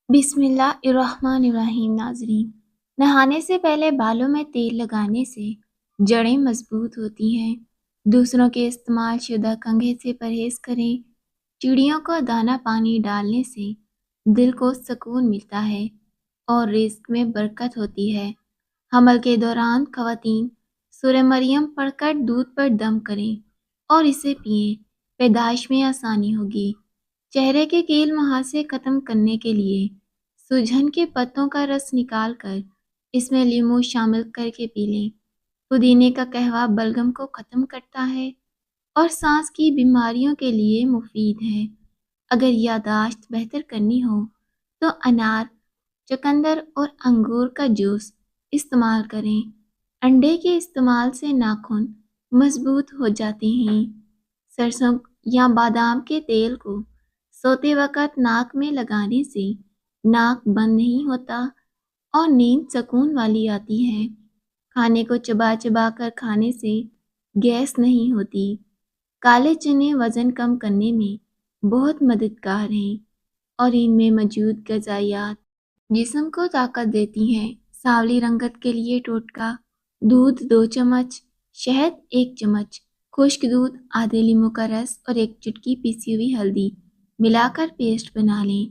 بسم اللہ الرحمن الرحیم۔ ناظرین، نہانے سے پہلے بالوں میں تیل لگانے سے جڑیں مضبوط ہوتی ہیں۔ دوسروں کے استعمال شدہ کنگھے سے پرہیز کریں۔ چڑیوں کو دانہ پانی ڈالنے سے دل کو سکون ملتا ہے اور رزق میں برکت ہوتی ہے۔ حمل کے دوران خواتین سورہ مریم پڑھ کر دودھ پر دم کریں اور اسے پئیں، پیدائش میں آسانی ہوگی۔ چہرے کے کیل مہاسے ختم کرنے کے لیے سجن کے پتوں کا رس نکال کر اس میں لیموں شامل کر کے پی لیں۔ پودینے کا قہوہ بلغم کو ختم کرتا ہے اور سانس کی بیماریوں کے لیے مفید ہے۔ اگر یادداشت بہتر کرنی ہو تو انار، چقندر اور انگور کا جوس استعمال کریں۔ انڈے کے استعمال سے ناخن مضبوط ہو جاتے ہیں۔ سرسوں یا بادام کے تیل کو سوتے وقت ناک میں لگانے سے ناک بند نہیں ہوتا اور نیند سکون والی آتی ہے۔ کھانے کو چبا چبا کر کھانے سے گیس نہیں ہوتی۔ کالے چنے وزن کم کرنے میں بہت مددگار ہیں اور ان میں موجود غذائیات جسم کو طاقت دیتی ہیں۔ سانولی رنگت کے لیے ٹوٹکا: دودھ 2 چمچ، شہد 1 چمچ، خشک دودھ، آدھے لیموں کا رس اور 1 چٹکی پیسی ہوئی ہلدی ملا کر پیسٹ بنا لیں۔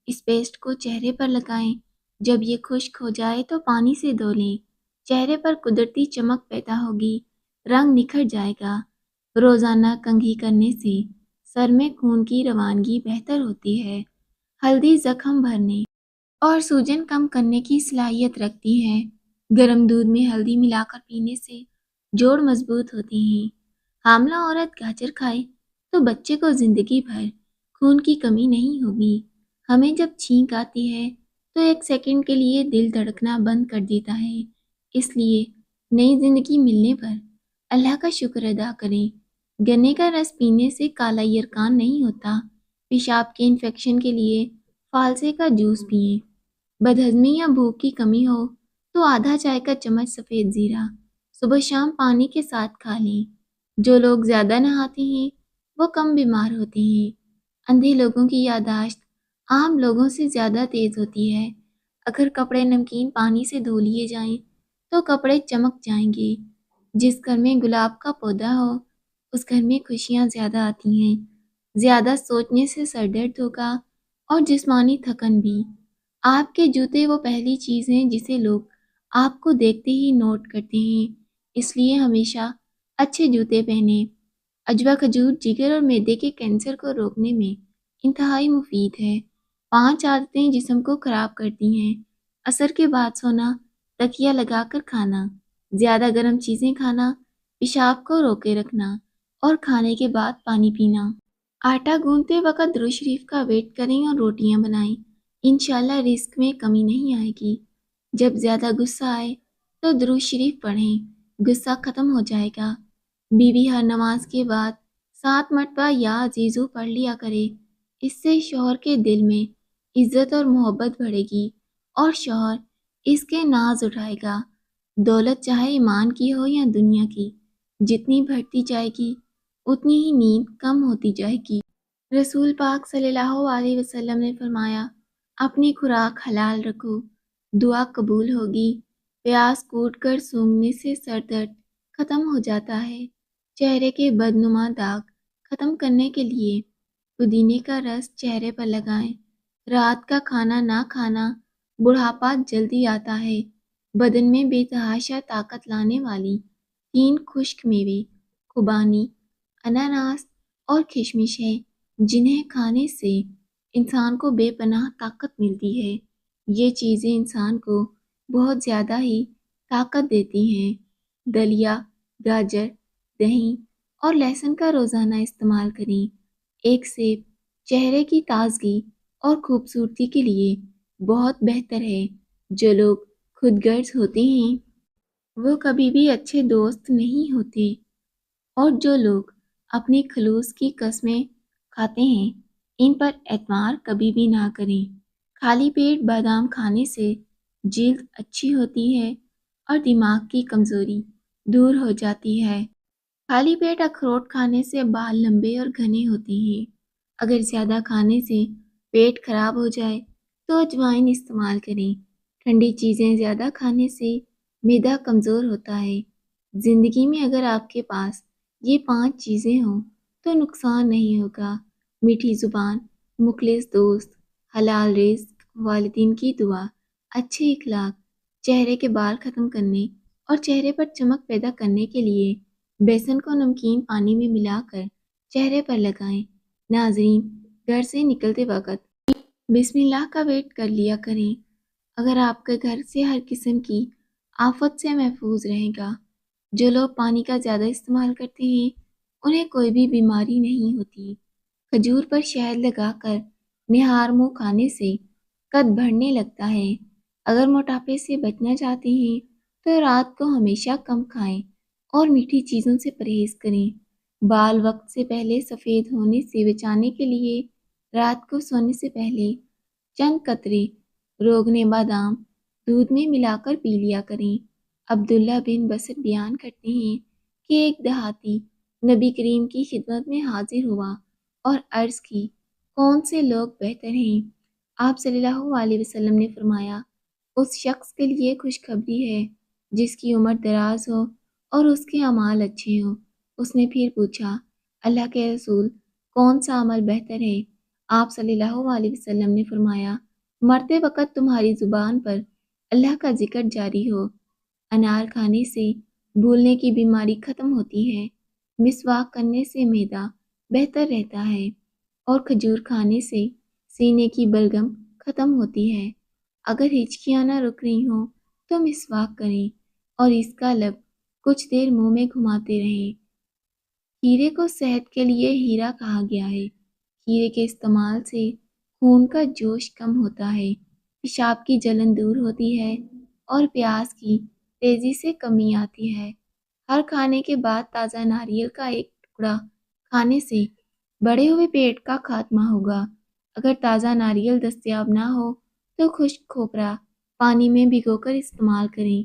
اس پیسٹ کو چہرے پر لگائیں۔ جب یہ خشک ہو جائے تو پانی سے دھو لیں۔ چہرے پر قدرتی چمک پیدا ہوگی، رنگ نکھر جائے گا۔ روزانہ کنگھی کرنے سے سر میں خون کی روانگی بہتر ہوتی ہے۔ ہلدی زخم بھرنے اور سوجن کم کرنے کی صلاحیت رکھتی ہے۔ گرم دودھ میں ہلدی ملا کر پینے سے جوڑ مضبوط ہوتے ہیں۔ حاملہ عورت گاجر کھائے تو بچے کو زندگی بھر خون کی کمی نہیں ہوگی۔ ہمیں جب چھینک آتی ہے تو 1 سیکنڈ کے لیے دل دھڑکنا بند کر دیتا ہے، اس لیے نئی زندگی ملنے پر اللہ کا شکر ادا کریں۔ گنے کا رس پینے سے کالا یرقان نہیں ہوتا۔ پیشاب کے انفیکشن کے لیے فالسے کا جوس پئیں۔ بدہضمی یا بھوک کی کمی ہو تو آدھا چائے کا چمچ سفید زیرہ صبح شام پانی کے ساتھ کھا لیں۔ جو لوگ زیادہ نہاتے ہیں وہ کم بیمار ہوتے ہیں۔ اندھے لوگوں کی یادداشت عام لوگوں سے زیادہ تیز ہوتی ہے۔ اگر کپڑے نمکین پانی سے دھو لیے جائیں تو کپڑے چمک جائیں گے۔ جس گھر میں گلاب کا پودا ہو اس گھر میں خوشیاں زیادہ آتی ہیں۔ زیادہ سوچنے سے سر درد ہوگا اور جسمانی تھکن بھی۔ آپ کے جوتے وہ پہلی چیز ہیں جسے لوگ آپ کو دیکھتے ہی نوٹ کرتے ہیں، اس لیے ہمیشہ اچھے جوتے پہنیں۔ عجوا کھجور جگر اور معدے کے کینسر کو روکنے میں انتہائی مفید ہے۔ 5 عادتیں جسم کو خراب کرتی ہیں: عصر کے بعد سونا، تکیہ لگا کر کھانا، زیادہ گرم چیزیں کھانا، پیشاب کو روکے رکھنا اور کھانے کے بعد پانی پینا۔ آٹا گوندتے وقت درود شریف کا ویٹ کریں اور روٹیاں بنائیں، انشاءاللہ رزق میں کمی نہیں آئے گی۔ جب زیادہ غصہ آئے تو درود شریف پڑھیں، غصہ ختم ہو جائے گا۔ بیوی ہر نماز کے بعد 7 مرتبہ یا عزیزو پڑھ لیا کرے، اس سے شوہر کے دل میں عزت اور محبت بڑھے گی اور شوہر اس کے ناز اٹھائے گا۔ دولت چاہے ایمان کی ہو یا دنیا کی، جتنی بڑھتی جائے گی اتنی ہی نیند کم ہوتی جائے گی۔ رسول پاک صلی اللہ علیہ وسلم نے فرمایا، اپنی خوراک حلال رکھو، دعا قبول ہوگی۔ پیاز کوٹ کر سونگھنے سے سر درد ختم ہو جاتا ہے۔ چہرے کے بدنما داغ ختم کرنے کے لیے پودینے کا رس چہرے پر لگائیں۔ رات کا کھانا نہ کھانا، بڑھاپا جلدی آتا ہے۔ بدن میں بے تحاشا طاقت لانے والی 3 خشک میوے خوبانی، اناناس اور کشمش ہیں، جنہیں کھانے سے انسان کو بے پناہ طاقت ملتی ہے۔ یہ چیزیں انسان کو بہت زیادہ ہی طاقت دیتی ہیں۔ دلیا، گاجر، دہی اور لہسن کا روزانہ استعمال کریں۔ 1 سیب چہرے کی تازگی اور خوبصورتی کے لیے بہت بہتر ہے۔ جو لوگ خود غرض ہوتے ہیں وہ کبھی بھی اچھے دوست نہیں ہوتے، اور جو لوگ اپنی خلوص کی قسمیں کھاتے ہیں ان پر اعتماد کبھی بھی نہ کریں۔ خالی پیٹ بادام کھانے سے جلد اچھی ہوتی ہے اور دماغ کی کمزوری دور ہو جاتی ہے۔ خالی پیٹ اخروٹ کھانے سے بال لمبے اور گھنے ہوتے ہیں۔ اگر زیادہ کھانے سے پیٹ خراب ہو جائے تو اجوائن استعمال کریں۔ ٹھنڈی چیزیں زیادہ کھانے سے معدہ کمزور ہوتا ہے۔ زندگی میں اگر آپ کے پاس یہ 5 چیزیں ہوں تو نقصان نہیں ہوگا۔ میٹھی زبان، مخلص دوست، حلال رزق، والدین کی دعا، اچھے اخلاق، چہرے کے بال ختم کرنے اور چہرے پر چمک پیدا کرنے کے لیے بیسن کو نمکین پانی میں ملا کر چہرے پر لگائیں۔ ناظرین، گھر سے نکلتے وقت بسم اللہ کا ویٹ کر لیا کریں۔ اگر آپ کے گھر سے ہر قسم کی آفت سے محفوظ رہے گا۔ جو لوگ پانی کا زیادہ استعمال کرتے ہیں انہیں کوئی بھی بیماری نہیں ہوتی۔ کھجور پر شہد لگا کر نہار منہ کھانے سے قد بڑھنے لگتا ہے۔ اگر موٹاپے سے بچنا چاہتے ہیں تو رات کو ہمیشہ کم کھائیں اور میٹھی چیزوں سے پرہیز کریں۔ بال وقت سے پہلے سفید ہونے سے بچانے کے لیے رات کو سونے سے پہلے چند قطرے روغن بادام دودھ میں ملا کر پی لیا کریں۔ عبداللہ بن بصر بیان کرتے ہیں کہ ایک دیہاتی نبی کریم کی خدمت میں حاضر ہوا اور عرض کی، کون سے لوگ بہتر ہیں؟ آپ صلی اللہ علیہ وسلم نے فرمایا، اس شخص کے لیے خوشخبری ہے جس کی عمر دراز ہو اور اس کے اعمال اچھے ہوں۔ اس نے پھر پوچھا، اللہ کے رسول، کون سا عمل بہتر ہے؟ آپ صلی اللہ علیہ وسلم نے فرمایا، مرتے وقت تمہاری زبان پر اللہ کا ذکر جاری ہو۔ انار کھانے سے بھولنے کی بیماری ختم ہوتی ہے۔ مسواک کرنے سے معدہ بہتر رہتا ہے اور کھجور کھانے سے سینے کی بلغم ختم ہوتی ہے۔ اگر ہچکیاں نہ رک رہی ہوں تو مسواک کریں اور اس کا لب کچھ دیر منہ میں گھماتے رہیں۔ کھیرے کو صحت کے لیے ہیرا کہا گیا ہے۔ کھیرے کے استعمال سے خون کا جوش کم ہوتا ہے، پیشاب کی جلن دور ہوتی ہے اور پیاس کی تیزی سے کمی آتی ہے۔ ہر کھانے کے بعد تازہ ناریل کا ایک ٹکڑا کھانے سے بڑے ہوئے پیٹ کا خاتمہ ہوگا۔ اگر تازہ ناریل دستیاب نہ ہو تو خشک کھوپرا پانی میں بھگو کر استعمال کریں۔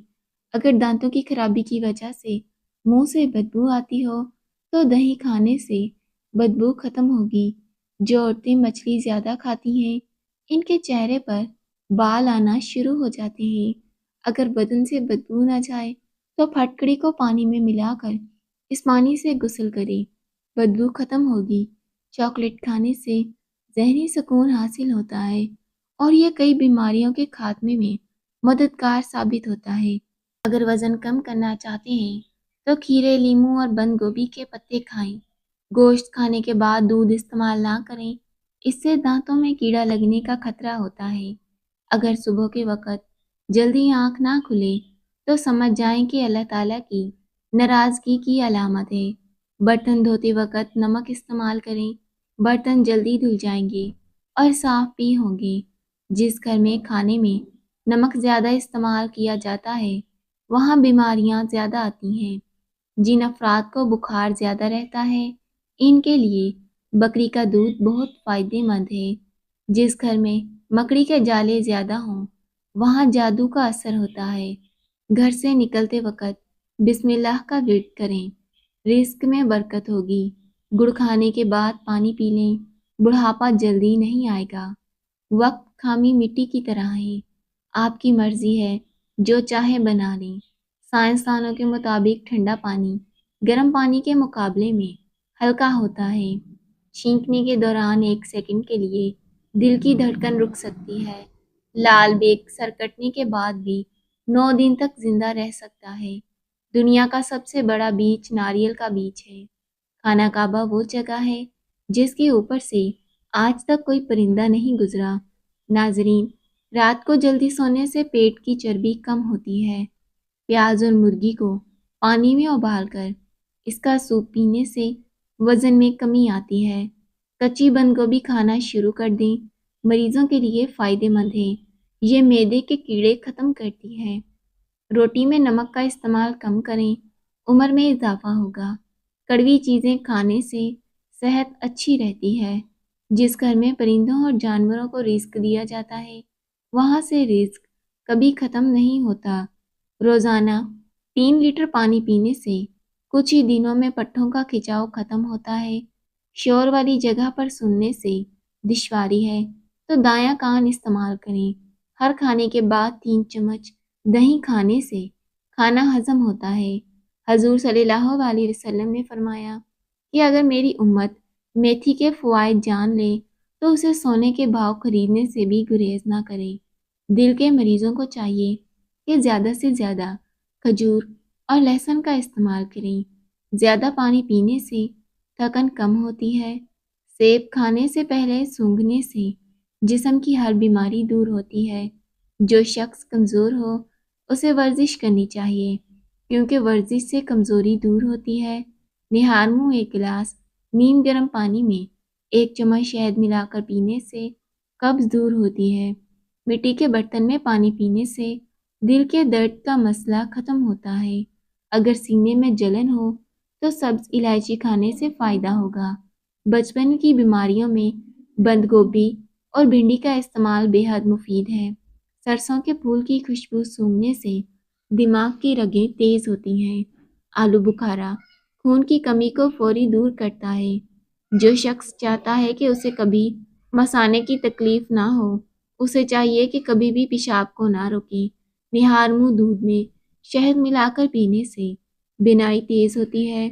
اگر دانتوں کی خرابی کی وجہ سے منہ سے بدبو آتی ہو تو دہی کھانے سے بدبو ختم ہوگی۔ جو عورتیں مچھلی زیادہ کھاتی ہیں ان کے چہرے پر بال آنا شروع ہو جاتے ہیں۔ اگر بدن سے بدبو نہ جائے تو پھٹکڑی کو پانی میں ملا کر اس پانی سے غسل کریں، بدبو ختم ہوگی۔ چاکلیٹ کھانے سے ذہنی سکون حاصل ہوتا ہے اور یہ کئی بیماریوں کے خاتمے میں مددگار ثابت ہوتا ہے۔ اگر وزن کم کرنا چاہتے ہیں تو کھیرے، لیموں اور بند گوبھی کے پتے کھائیں۔ گوشت کھانے کے بعد دودھ استعمال نہ کریں، اس سے دانتوں میں کیڑا لگنے کا خطرہ ہوتا ہے۔ اگر صبح کے وقت جلدی آنکھ نہ کھلے تو سمجھ جائیں کہ اللہ تعالیٰ کی ناراضگی کی علامت ہے۔ برتن دھوتے وقت نمک استعمال کریں، برتن جلدی دھل جائیں گے اور صاف بھی ہوں گے۔ جس گھر میں کھانے میں نمک زیادہ استعمال کیا جاتا ہے وہاں بیماریاں زیادہ آتی ہیں۔ جن افراد کو بخار زیادہ رہتا ہے ان کے لیے بکری کا دودھ بہت فائدہ مند ہے۔ جس گھر میں مکڑی کے جالے زیادہ ہوں وہاں جادو کا اثر ہوتا ہے۔ گھر سے نکلتے وقت بسم اللہ کا ورد کریں، رزق میں برکت ہوگی۔ گڑ کھانے کے بعد پانی پی لیں، بڑھاپا جلدی نہیں آئے گا۔ وقت خامی مٹی کی طرح ہے، آپ کی مرضی ہے، جو چاہے بنا لیں۔ سائنسدانوں کے مطابق ٹھنڈا پانی گرم پانی کے مقابلے میں ہلکا ہوتا ہے۔ چھینکنے کے دوران 1 سیکنڈ کے لیے دل کی دھڑکن رک سکتی ہے۔ لال بیگ سر کٹنے کے بعد بھی 9 دن تک زندہ رہ سکتا ہے۔ دنیا کا سب سے بڑا بیج ناریل کا بیج ہے۔ خانہ کعبہ وہ جگہ ہے جس کے اوپر سے آج تک کوئی پرندہ نہیں گزرا۔ ناظرین، رات کو جلدی سونے سے پیٹ کی چربی کم ہوتی ہے۔ پیاز اور مرغی کو پانی میں ابال کر اس کا سوپ پینے سے وزن میں کمی آتی ہے۔ کچی بند گوبھی کھانا شروع کر دیں، مریضوں کے لیے فائدہ مند ہے۔ یہ معدے کے کیڑے ختم کرتی ہے۔ روٹی میں نمک کا استعمال کم کریں، عمر میں اضافہ ہوگا۔ کڑوی چیزیں کھانے سے صحت اچھی رہتی ہے۔ جس گھر میں پرندوں اور جانوروں کو رزق دیا جاتا ہے وہاں سے رزق کبھی ختم نہیں ہوتا۔ روزانہ 3 لیٹر پانی پینے سے کچھ ہی دنوں میں پٹھوں کا کھچاؤ ختم ہوتا ہے۔ شور والی جگہ پر سننے سے دشواری ہے تو دایاں کان استعمال کریں۔ ہر کھانے کے بعد 3 چمچ دہی کھانے سے کھانا ہضم ہوتا ہے۔ حضور صلی اللہ علیہ وسلم نے فرمایا کہ اگر میری امت میتھی کے فوائد جان لے تو اسے سونے کے بھاؤ خریدنے سے بھی گریز نہ کرے۔ دل کے مریضوں کو چاہیے کہ زیادہ سے زیادہ کھجور اور لہسن کا استعمال کریں۔ زیادہ پانی پینے سے تھکن کم ہوتی ہے۔ سیب کھانے سے پہلے سونگھنے سے جسم کی ہر بیماری دور ہوتی ہے۔ جو شخص کمزور ہو اسے ورزش کرنی چاہیے کیونکہ ورزش سے کمزوری دور ہوتی ہے۔ نہار منہ 1 گلاس نیم گرم پانی میں 1 چمچ شہد ملا کر پینے سے قبض دور ہوتی ہے۔ مٹی کے برتن میں پانی پینے سے دل کے درد کا مسئلہ ختم ہوتا ہے۔ اگر سینے میں جلن ہو تو سبز الائچی کھانے سے فائدہ ہوگا۔ بچپن کی بیماریوں میں بند گوبھی اور بھنڈی کا استعمال بے حد مفید ہے۔ سرسوں کے پھول کی خوشبو سونگھنے سے دماغ کی رگیں تیز ہوتی ہیں۔ آلو بخارا خون کی کمی کو فوری دور کرتا ہے۔ جو شخص چاہتا ہے کہ اسے کبھی مثانے کی تکلیف نہ ہو اسے چاہیے کہ کبھی بھی پیشاب کو نہ روکے۔ نہار منہ دودھ میں شہد ملا کر پینے سے بینائی تیز ہوتی ہے۔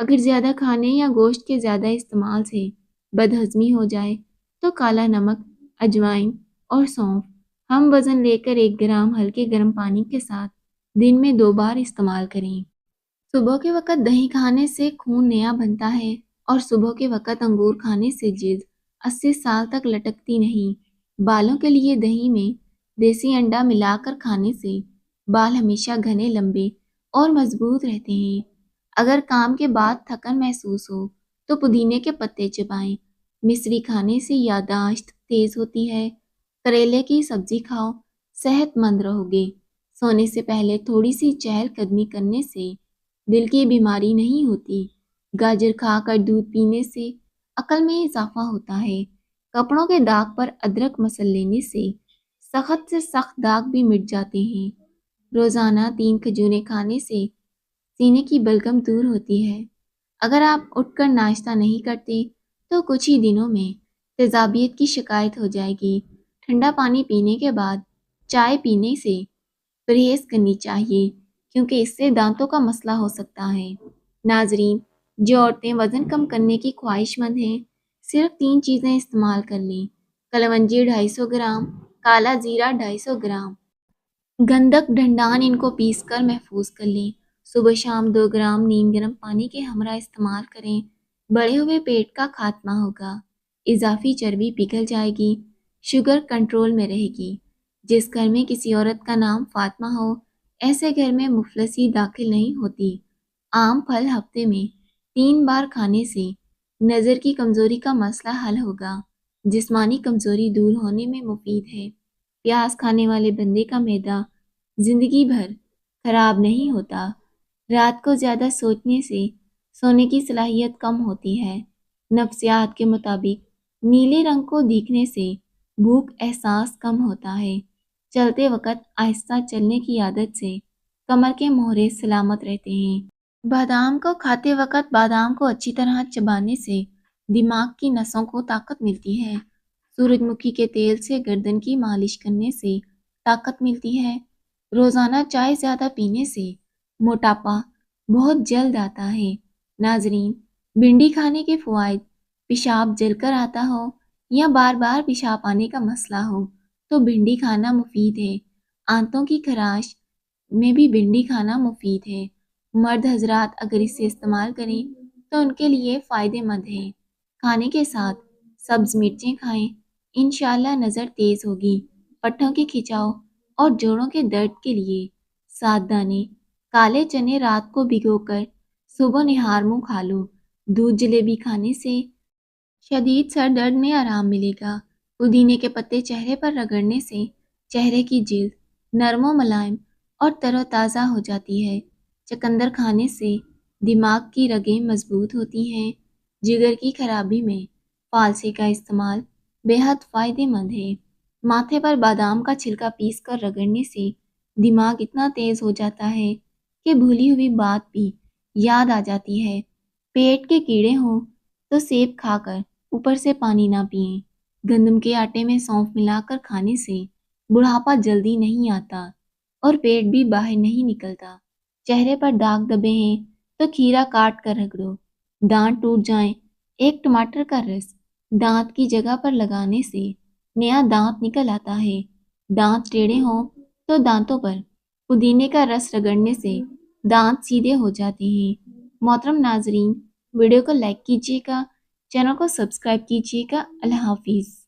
اگر زیادہ کھانے یا گوشت کے زیادہ استعمال سے بدہضمی ہو جائے تو کالا نمک، اجوائن اور سونف ہم وزن لے کر 1 گرام ہلکے گرم پانی کے ساتھ دن میں 2 بار استعمال کریں۔ صبح کے وقت دہی کھانے سے خون نیا بنتا ہے اور صبح کے وقت انگور کھانے سے جلد 80 سال تک لٹکتی نہیں۔ بالوں کے لیے دہی میں دیسی انڈا ملا کر کھانے سے بال ہمیشہ گھنے، لمبے اور مضبوط رہتے ہیں۔ اگر کام کے بعد تھکن محسوس ہو تو پودینے کے پتے چبائیں۔ مصری کھانے سے یادداشت تیز ہوتی ہے۔ کریلے کی سبزی کھاؤ، صحت مند رہو گے۔ سونے سے پہلے تھوڑی سی چہل قدمی کرنے سے دل کی بیماری نہیں ہوتی۔ گاجر کھا کر دودھ پینے سے عقل میں اضافہ ہوتا ہے۔ کپڑوں کے داغ پر ادرک مسل لینے سے سخت سے سخت داغ بھی مٹ جاتے ہیں۔ روزانہ 3 کھجوریں کھانے سے سینے کی بلغم دور ہوتی ہے۔ اگر آپ اٹھ کر ناشتہ نہیں کرتے تو کچھ ہی دنوں میں تیزابیت کی شکایت ہو جائے گی۔ ٹھنڈا پانی پینے کے بعد چائے پینے سے پرہیز کرنی چاہیے کیونکہ اس سے دانتوں کا مسئلہ ہو سکتا ہے۔ ناظرین، جو عورتیں وزن کم کرنے کی خواہش مند ہیں صرف 3 چیزیں استعمال کر لیں۔ کلونجی 250 گرام، کالا زیرہ 250 گرام، گندک ڈھنڈان ان کو پیس کر محفوظ کر لیں۔ صبح شام 2 گرام نیم گرم پانی کے ہمراہ استعمال کریں۔ بڑھے ہوئے پیٹ کا خاتمہ ہوگا۔ اضافی چربی پگھل جائے گی۔ شوگر کنٹرول میں رہے گی۔ جس گھر میں کسی عورت کا نام فاطمہ ہو ایسے گھر میں مفلسی داخل نہیں ہوتی۔ عام پھل ہفتے میں 3 بار کھانے سے نظر کی کمزوری کا مسئلہ حل ہوگا۔ جسمانی کمزوری دور ہونے میں مفید ہے۔ پیاز کھانے والے بندے کا معدہ زندگی بھر خراب نہیں ہوتا۔ رات کو زیادہ سوچنے سے سونے کی صلاحیت کم ہوتی ہے۔ نفسیات کے مطابق نیلے رنگ کو دیکھنے سے بھوک احساس کم ہوتا ہے۔ چلتے وقت آہستہ چلنے کی عادت سے کمر کے مہرے سلامت رہتے ہیں۔ بادام کو کھاتے وقت بادام کو اچھی طرح چبانے سے دماغ کی نسوں کو طاقت ملتی ہے۔ سورج مکھی کے تیل سے گردن کی مالش کرنے سے طاقت ملتی ہے۔ روزانہ چائے زیادہ پینے سے موٹاپا بہت جلد آتا ہے۔ ناظرین، بھنڈی کھانے کے فوائد: پیشاب جل کر آتا ہو یا بار بار پیشاب آنے کا مسئلہ ہو تو بھنڈی کھانا مفید ہے۔ آنتوں کی خراش میں بھی بھنڈی کھانا مفید ہے۔ مرد حضرات اگر اسے استعمال کریں تو ان کے لیے فائدہ مند ہے۔ کھانے کے ساتھ سبز مرچیں کھائیں، انشاءاللہ نظر تیز ہوگی۔ پٹھوں کے کھچاؤ اور جوڑوں کے درد کے لیے 7 دانے کالے چنے رات کو بھگو کر صبح نہار منہ کھا لو۔ دودھ جلیبی کھانے سے شدید سر درد میں آرام ملے گا۔ پودینے کے پتے چہرے پر رگڑنے سے چہرے کی جلد نرم و ملائم اور تر و تازہ ہو جاتی ہے۔ چقندر کھانے سے دماغ کی رگیں مضبوط ہوتی ہیں۔ جگر کی خرابی میں فالسے کا استعمال بے حد فائدہ مند ہے۔ ماتھے پر بادام کا چھلکا پیس کر رگڑنے سے دماغ اتنا تیز ہو جاتا ہے کہ بھولی ہوئی بات بھی یاد آ جاتی ہے۔ پیٹ کے کیڑے ہوں تو سیب کھا کر اوپر سے پانی نہ پئیں۔ گندم کے آٹے میں سونف ملا کر کھانے سے بڑھاپا جلدی نہیں آتا اور پیٹ بھی باہر نہیں نکلتا۔ چہرے پر داغ دبے ہیں تو کھیرا کاٹ کر رگڑو۔ دانت ٹوٹ جائیں، ایک ٹماٹر کا رس دانت کی جگہ پر لگانے سے نیا دانت نکل آتا ہے۔ دانت ٹیڑھے ہوں تو دانتوں پر پودینے کا رس رگڑنے سے دانت سیدھے ہو جاتے ہیں۔ محترم ناظرین، ویڈیو کو لائک کیجیے گا، چینل کو سبسکرائب کیجیے گا۔ اللہ حافظ۔